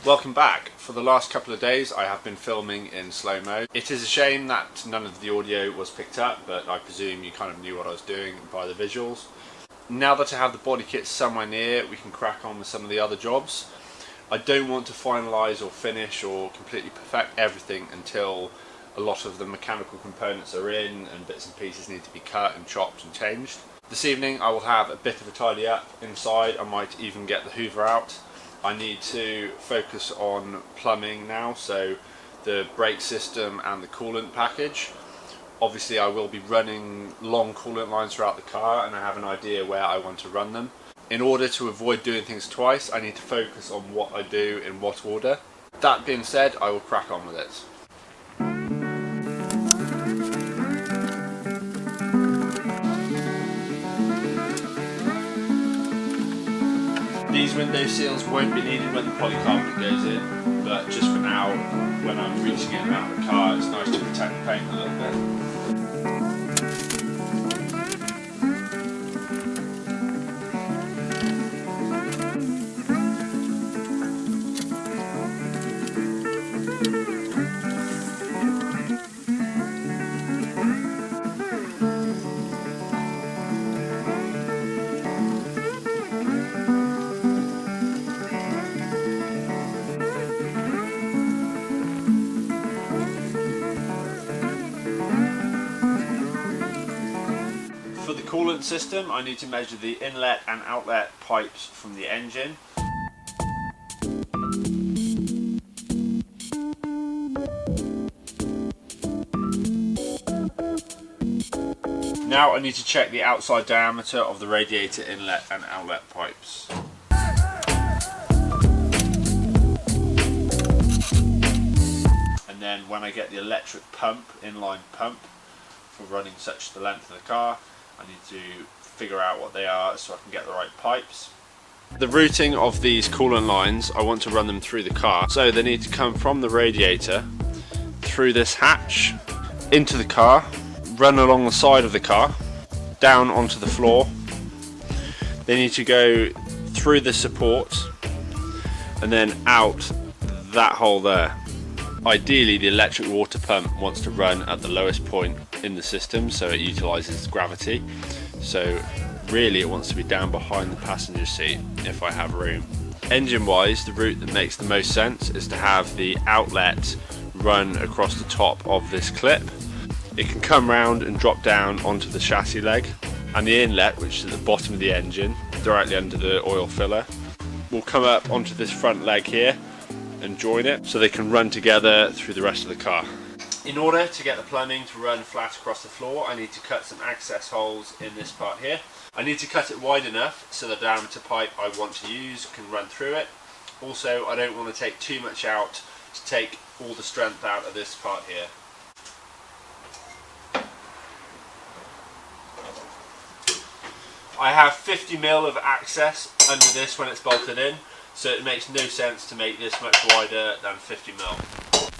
Welcome back. For the last couple of days I have been filming in slow-mo. It is a shame that none of the audio was picked up, but I presume you kind of knew what I was doing by the visuals. Now that I have the body kit somewhere near, we can crack on with some of the other jobs. I don't want to finalise or finish or completely perfect everything until a lot of the mechanical components are in and bits and pieces need to be cut and chopped and changed. This evening I will have a bit of a tidy up inside. I might even get the hoover out. I need to focus on plumbing now, so the brake system and the coolant package. Obviously I will be running long coolant lines throughout the car and I have an idea where I want to run them. In order to avoid doing things twice, I need to focus on what I do in what order. That being said, I will crack on with it. These window seals won't be needed when the polycarbonate goes in, but just for now, when I'm reaching in and out of the car, it's nice to protect the paint a little bit. For the coolant system, I need to measure the inlet and outlet pipes from the engine. Now I need to check the outside diameter of the radiator inlet and outlet pipes. And then when I get the electric pump, inline pump, for running such the length of the car, I need to figure out what they are so I can get the right pipes. The routing of these coolant lines, I want to run them through the car, so they need to come from the radiator through this hatch into the car, run along the side of the car, down onto the floor. They need to go through the support and then out that hole there. Ideally the electric water pump wants to run at the lowest point in the system so it utilises gravity, so really it wants to be down behind the passenger seat if I have room. Engine wise, the route that makes the most sense is to have the outlet run across the top of this clip. It can come round and drop down onto the chassis leg, and the inlet, which is at the bottom of the engine directly under the oil filler, will come up onto this front leg here and join it so they can run together through the rest of the car. In order to get the plumbing to run flat across the floor, I need to cut some access holes in this part here. I need to cut it wide enough so the diameter pipe I want to use can run through it. Also, I don't want to take too much out to take all the strength out of this part here. I have 50mm of access under this when it's bolted in, so it makes no sense to make this much wider than 50mm.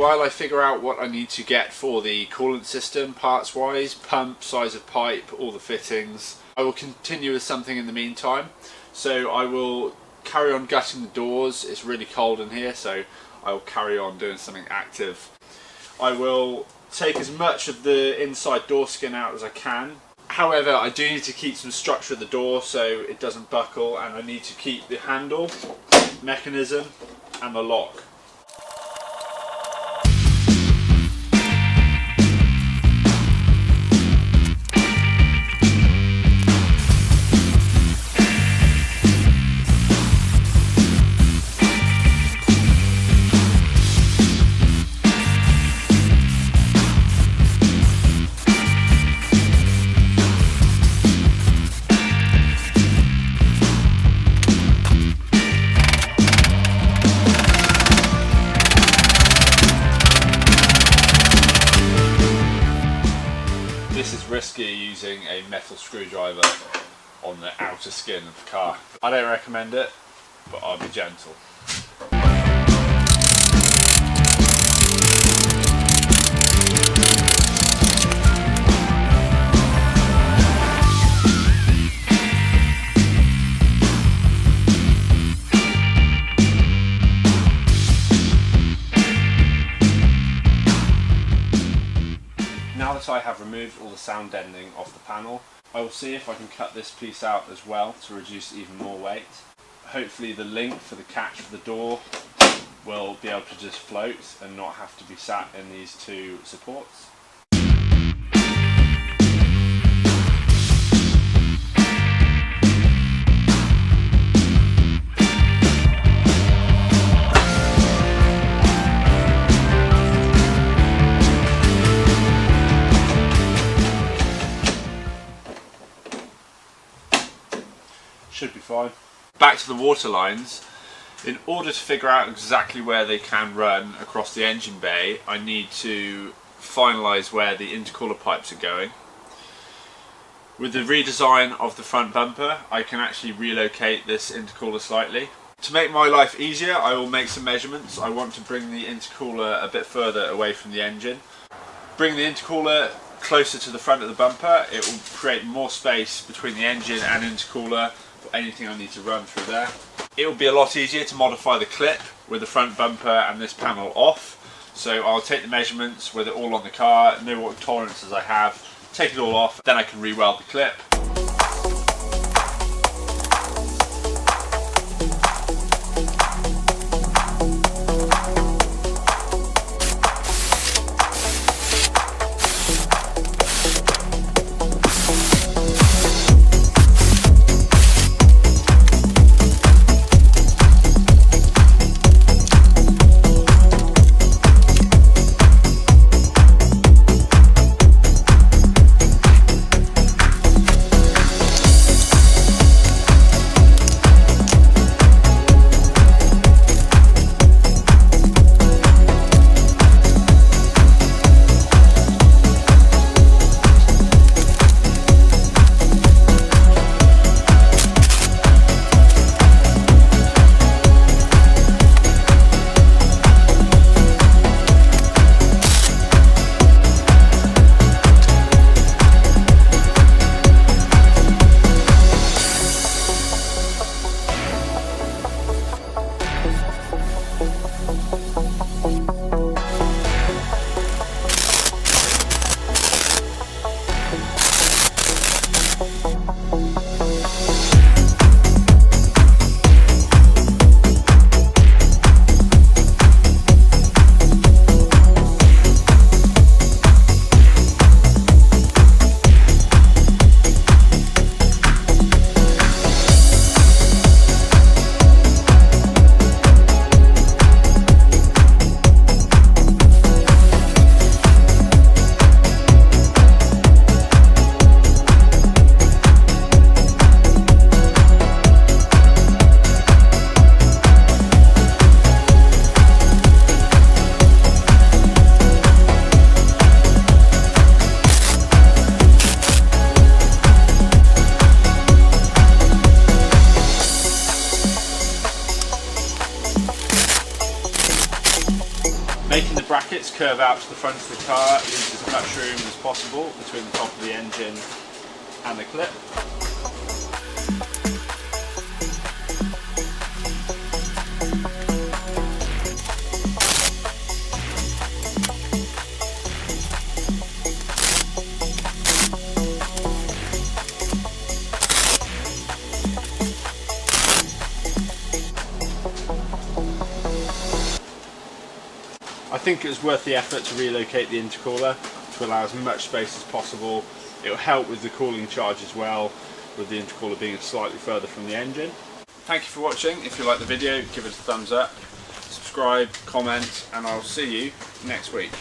while I figure out what I need to get for the coolant system, parts wise, pump, size of pipe, all the fittings, I will continue with something in the meantime. So I will carry on gutting the doors. It's really cold in here, so I will carry on doing something active. I will take as much of the inside door skin out as I can. However, I do need to keep some structure of the door so it doesn't buckle, and I need to keep the handle, mechanism and the lock. This is risky, using a metal screwdriver on the outer skin of the car. I don't recommend it, but I'll be gentle. Now that I have removed all the sound deadening off the panel, I will see if I can cut this piece out as well to reduce even more weight. Hopefully the link for the catch for the door will be able to just float and not have to be sat in these two supports. Should be fine. Back to the water lines. In order to figure out exactly where they can run across the engine bay, I need to finalise where the intercooler pipes are going. With the redesign of the front bumper, I can actually relocate this intercooler slightly. To make my life easier, I will make some measurements. I want to bring the intercooler a bit further away from the engine. Bring the intercooler closer to the front of the bumper. It will create more space between the engine and intercooler for anything I need to run through there. It will be a lot easier to modify the clip with the front bumper and this panel off. So I'll take the measurements with it all on the car, know what tolerances I have, take it all off, then I can re-weld the clip. curve out to the front of the car, leaves as much room as possible between the top of the engine and the clip. I think it was worth the effort to relocate the intercooler to allow as much space as possible. It will help with the cooling charge as well, with the intercooler being slightly further from the engine. Thank you for watching. If you like the video, give it a thumbs up, subscribe, comment, and I'll see you next week.